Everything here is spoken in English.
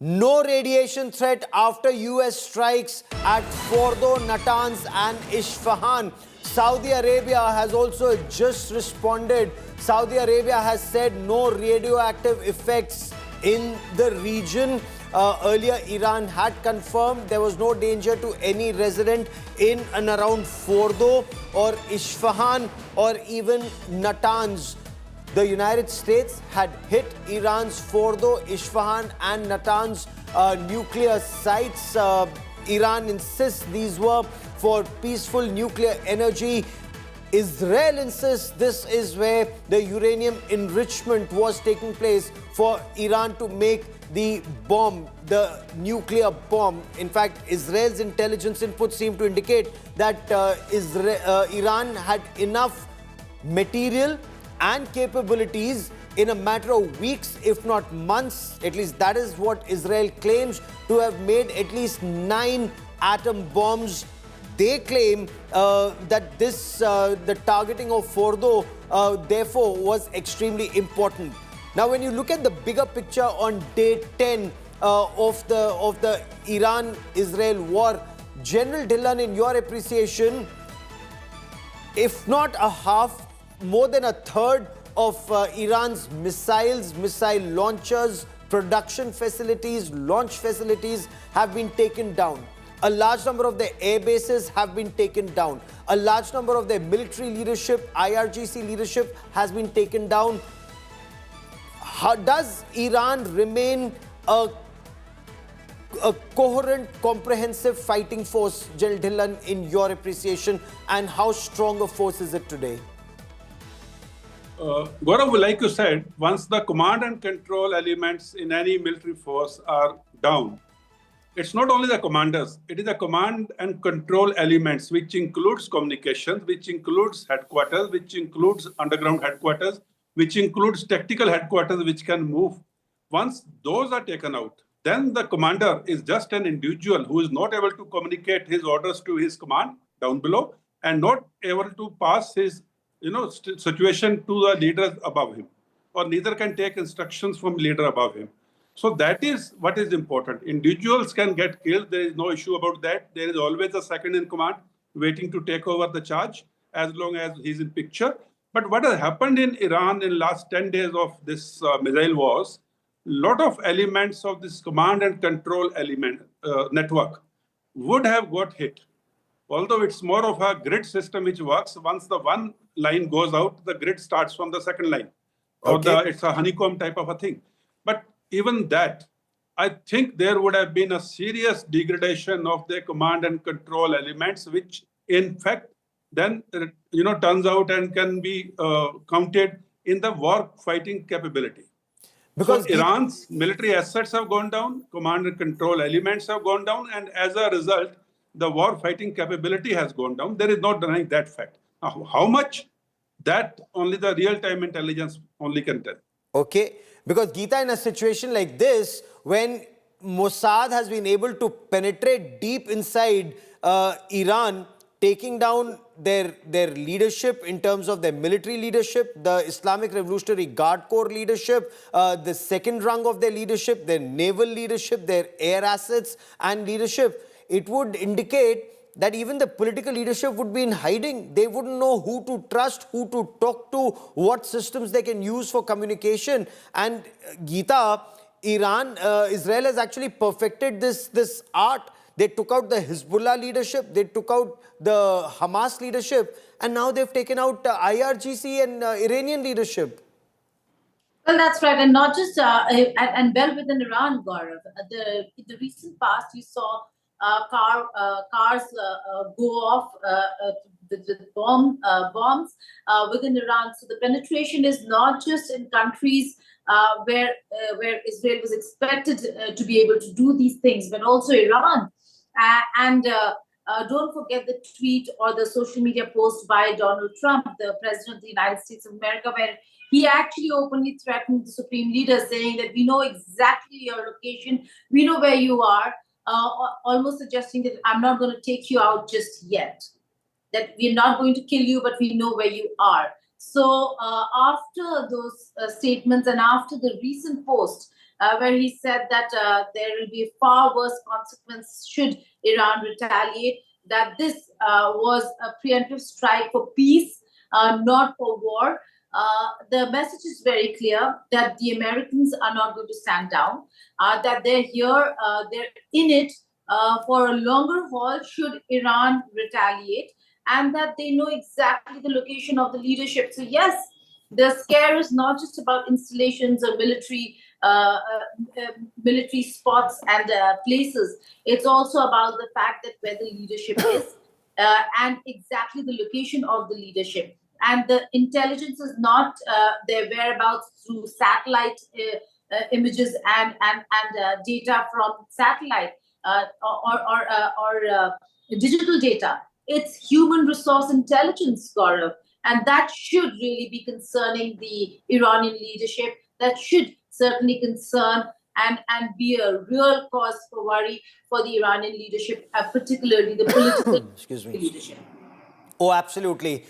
No radiation threat after US strikes at Fordo, Natanz and Isfahan. Saudi Arabia has also just responded. Saudi Arabia has said no radioactive effects in the region. Earlier, Iran had confirmed there was no danger to any resident in and around Fordo or Isfahan or even Natanz. The United States had hit Iran's Fordo, Isfahan and Natanz nuclear sites. Iran insists these were for peaceful nuclear energy. Israel insists this is where the uranium enrichment was taking place for Iran to make the bomb, the nuclear bomb. In fact, Israel's intelligence inputs seem to indicate that Iran had enough material and capabilities in a matter of weeks, if not months, at least that is what Israel claims, to have made at least 9 atom bombs. They claim that this, the targeting of Fordo, therefore, was extremely important. Now, when you look at the bigger picture on day 10 of the Iran-Israel war, General Dhillon, in your appreciation, if not a half, more than a third of Iran's missiles, missile launchers, production facilities, launch facilities have been taken down. A large number of their air bases have been taken down. A large number of their military leadership, IRGC leadership has been taken down. Does Iran remain a coherent, comprehensive fighting force, General Dhillon, in your appreciation, and how strong a force is it today? Gaurav, like you said, once the command and control elements in any military force are down, it's not only the commanders, it is the command and control elements, which includes communications, which includes headquarters, which includes underground headquarters, which includes tactical headquarters, which can move. Once those are taken out, then the commander is just an individual who is not able to communicate his orders to his command down below and not able to pass his situation to the leaders above him, or neither can take instructions from leader above him. So that is what is important. Individuals can get killed. There is no issue about that. There is always a second in command waiting to take over the charge as long as he's in picture. But what has happened in Iran in last 10 days of this missile wars, lot of elements of this command and control element network would have got hit. Although it's more of a grid system which works, once the one line goes out, the grid starts from the second line. Okay. Or it's a honeycomb type of a thing. But even that, I think there would have been a serious degradation of the command and control elements, which in fact then turns out and can be counted in the war fighting capability. Because so Iran's military assets have gone down, command and control elements have gone down, and as a result, the war fighting capability has gone down. There is no denying that fact. How much? That only the real-time intelligence only can tell. Okay, because Geeta, in a situation like this, when Mossad has been able to penetrate deep inside Iran, taking down their leadership in terms of their military leadership, the Islamic Revolutionary Guard Corps leadership, the second rung of their leadership, their naval leadership, their air assets and leadership, it would indicate that even the political leadership would be in hiding. They wouldn't know who to trust, who to talk to, what systems they can use for communication. And Geeta, Israel has actually perfected this art. They took out the Hezbollah leadership, they took out the Hamas leadership, and now they've taken out IRGC and Iranian leadership. Well, that's right, and not just and well within Iran, Gaurav. In the recent past, you saw cars go off with bombs within Iran. So the penetration is not just in countries where Israel was expected to be able to do these things, but also Iran. Don't forget the tweet or the social media post by Donald Trump, the President of the United States of America, where he actually openly threatened the Supreme Leader, saying that we know exactly your location, we know where you are, almost suggesting that I'm not going to take you out just yet, that we're not going to kill you, but we know where you are. So after those statements and after the recent post where he said that there will be far worse consequences should Iran retaliate, that this was a preemptive strike for peace, not for war. The message is very clear that the Americans are not going to stand down, that they're here, they're in it for a longer haul should Iran retaliate, and that they know exactly the location of the leadership. So yes, the scare is not just about installations or military spots and places. It's also about the fact that where the leadership is and exactly the location of the leadership. And the intelligence is not their whereabouts through satellite images and data from satellite or digital data. It's human resource intelligence, Gaurav. And that should really be concerning the Iranian leadership. That should certainly concern and be a real cause for worry for the Iranian leadership, particularly the political Excuse me. leadership. Oh, absolutely.